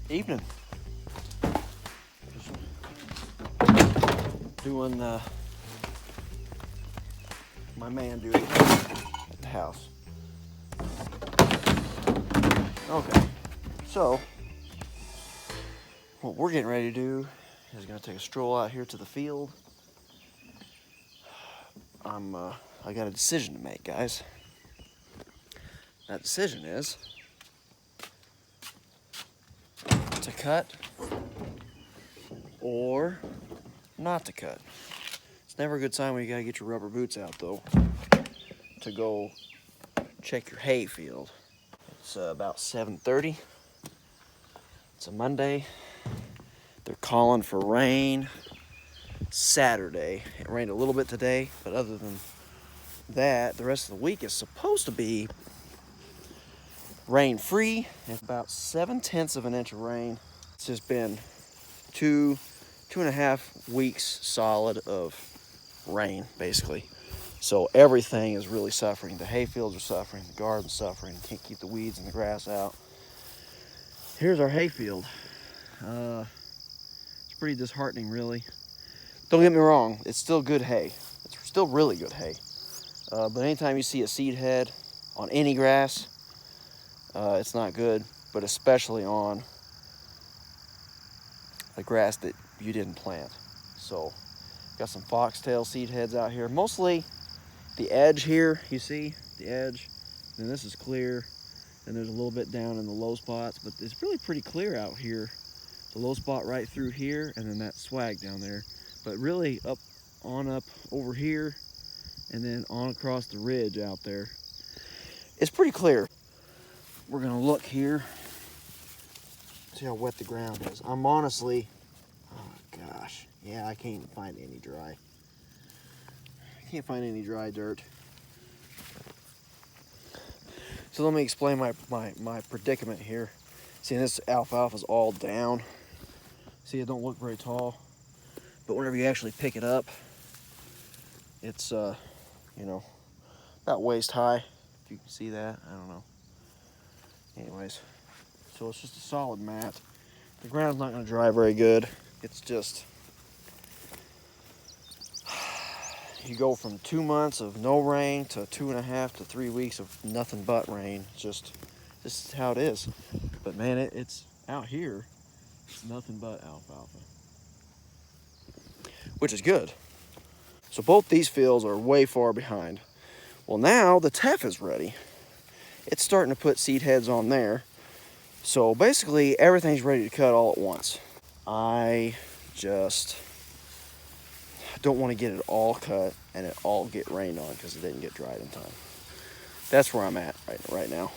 Evening. Just doing my man duty at the house. Okay, so what we're getting ready to do is gonna take a stroll out here to the field. I got a decision to make, guys. That decision is to cut or not to cut. It's never a good sign when you gotta get your rubber boots out though to go check your hay field. It's about 7:30. It's a Monday. They're calling for rain Saturday. It rained a little bit today, but other than that, the rest of the week is supposed to be rain free. It's about 7/10 of an inch of rain. It's just been two and a half weeks solid of rain, basically. So everything is really suffering. The hay fields are suffering, the garden's suffering. Can't keep the weeds and the grass out. Here's our hay field. It's pretty disheartening, really. Don't get me wrong, it's still good hay. It's still really good hay. But anytime you see a seed head on any grass, it's not good, but especially on the grass that you didn't plant. So, got some foxtail seed heads out here. Mostly the edge here, you see, the edge. And this is clear. And there's a little bit down in the low spots, but it's really pretty clear out here. The low spot right through here, and then that swag down there. But really up over here, and then on across the ridge out there. It's pretty clear. We're gonna look here, see how wet the ground is. I'm honestly, oh gosh, yeah, I can't even find any dry. I can't find any dry dirt. So let me explain my predicament here. See, this alfalfa is all down. See, it don't look very tall, but whenever you actually pick it up, it's you know, about waist high. If you can see that, I don't know. Anyways, so it's just a solid mat. The ground's not going to dry very good. It's just, you go from 2 months of no rain to 2.5 to 3 weeks of nothing but rain. Just this is how it is. But man, it's out here, it's nothing but alfalfa, which is good. So both these fields are way far behind. Well, now the teff is ready. It's starting to put seed heads on there. So basically everything's ready to cut all at once. I just don't want to get it all cut and it all get rained on because it didn't get dried in time. That's where I'm at right now.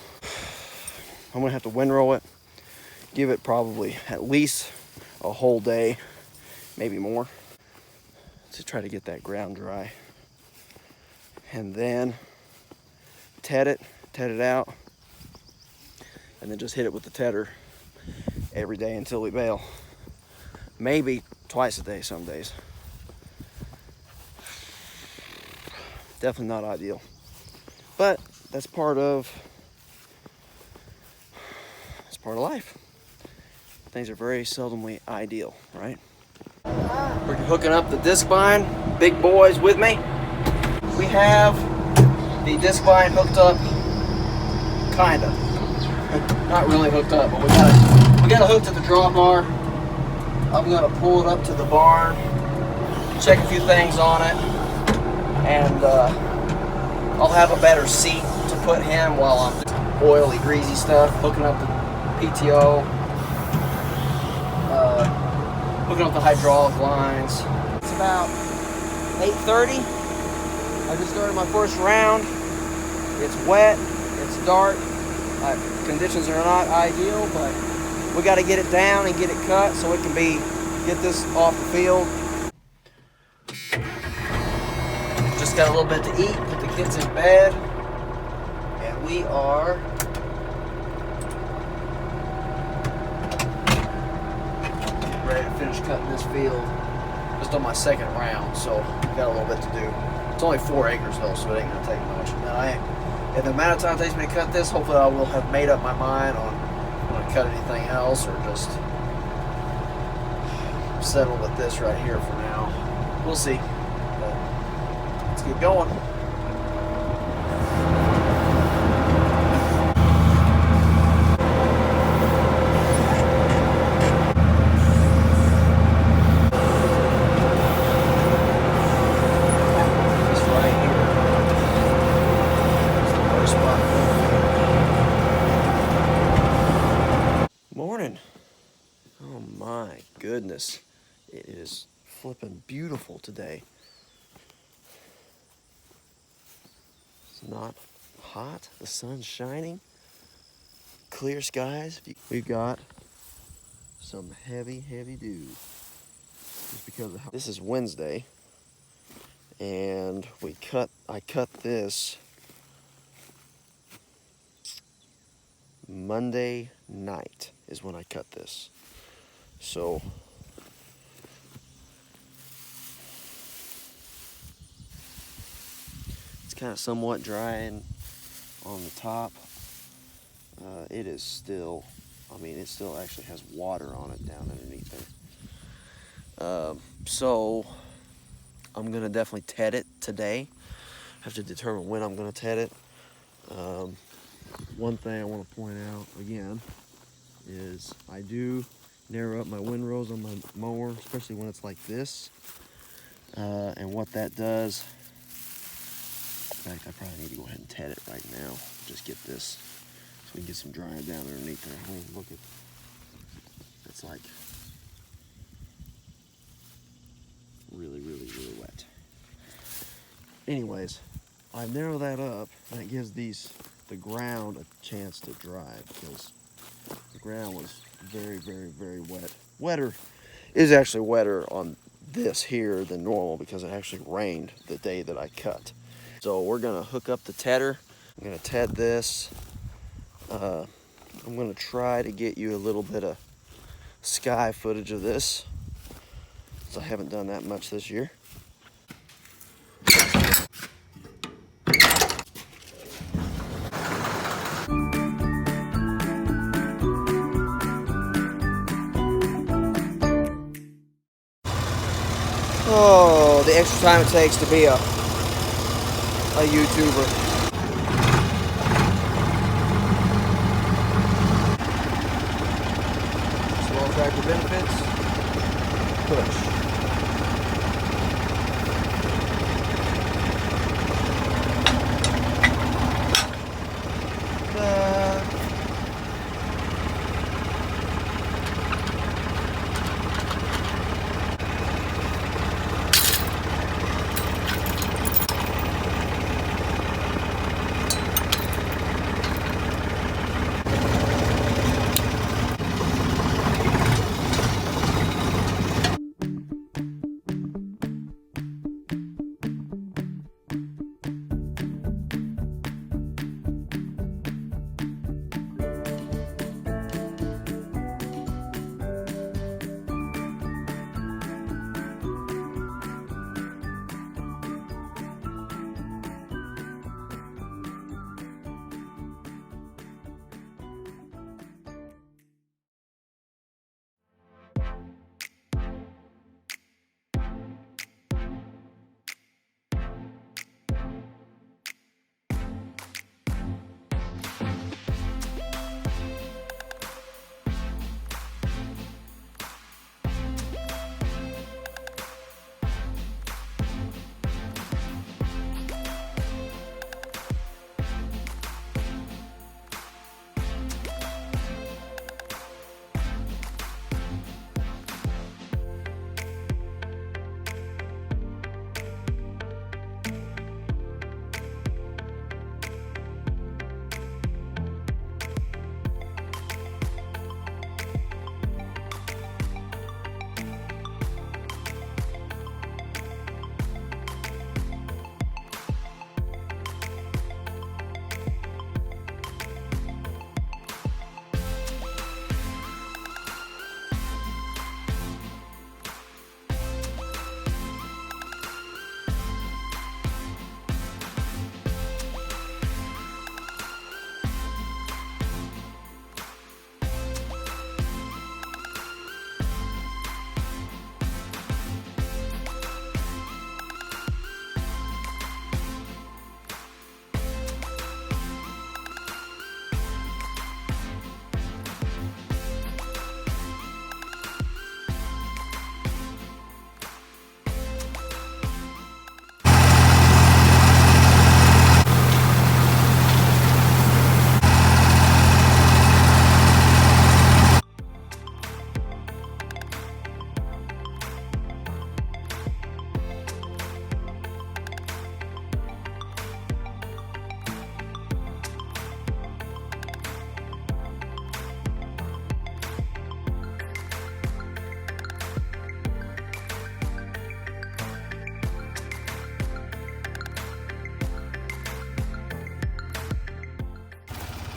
I'm gonna have to windrow it, give it probably at least a whole day, maybe more, to try to get that ground dry. And then ted it out, and then just hit it with the tedder every day until we bale. Maybe twice a day some days. Definitely not ideal, but that's part of life. Things are very seldomly ideal, right? We're hooking up the discbine, big boys with me. We have the discbine hooked up, kinda. Not really hooked up, but we got it hooked to the drawbar. I'm gonna pull it up to the barn, check a few things on it, and I'll have a better seat to put him while I'm doing oily, greasy stuff, hooking up the PTO, hooking up the hydraulic lines. It's about 8:30. I just started my first round. It's wet, it's dark. Conditions are not ideal, but we got to get it down and get it cut so it can get this off the field. Just got a little bit to eat, put the kids in bed, and we are getting ready to finish cutting this field. Just on my second round, so got a little bit to do. It's only 4 acres though, so it ain't gonna take much. And the amount of time it takes me to cut this, hopefully I will have made up my mind on cut anything else or just settle with this right here for now. We'll see. But let's keep going. Morning. Oh my goodness. It is flipping beautiful today. It's not hot. The sun's shining. Clear skies. We've got some heavy dew. Just because of how this is Wednesday, and I cut this Monday night is when I cut this. So it's kind of somewhat dry on the top. It is still, I mean, it still actually has water on it down underneath there. So I'm gonna definitely ted it today. I have to determine when I'm gonna ted it. One thing I want to point out again is I do narrow up my windrows on my mower, especially when it's like this. And what that does, in fact, I probably need to go ahead and ted it right now. Just get this so we can get some drying down underneath there. I mean, look at, it's like really wet. Anyways, I narrow that up, and it gives the ground a chance to dry, because the ground was very wet. Wetter, it is actually wetter on this here than normal because it actually rained the day that I cut. So we're gonna hook up the tedder. I'm gonna ted this. I'm gonna try to get you a little bit of sky footage of this, because I haven't done that much this year. Oh, the extra time it takes to be a YouTuber. Small tractor benefits. Push.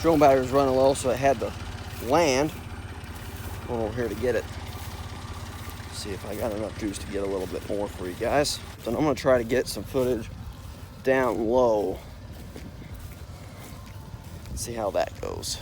Drone battery was running low, so it had to land. Going over here to get it. See if I got enough juice to get a little bit more for you guys. Then I'm gonna try to get some footage down low. See how that goes.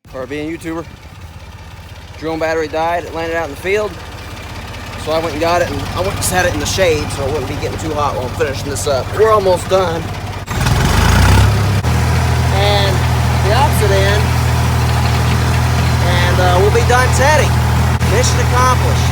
For being a YouTuber, drone battery died. It landed out in the field, so I went and got it, and I went and sat it in the shade so it wouldn't be getting too hot while I'm finishing this up. We're almost done, and the opposite end, and we'll be done setting. Mission accomplished.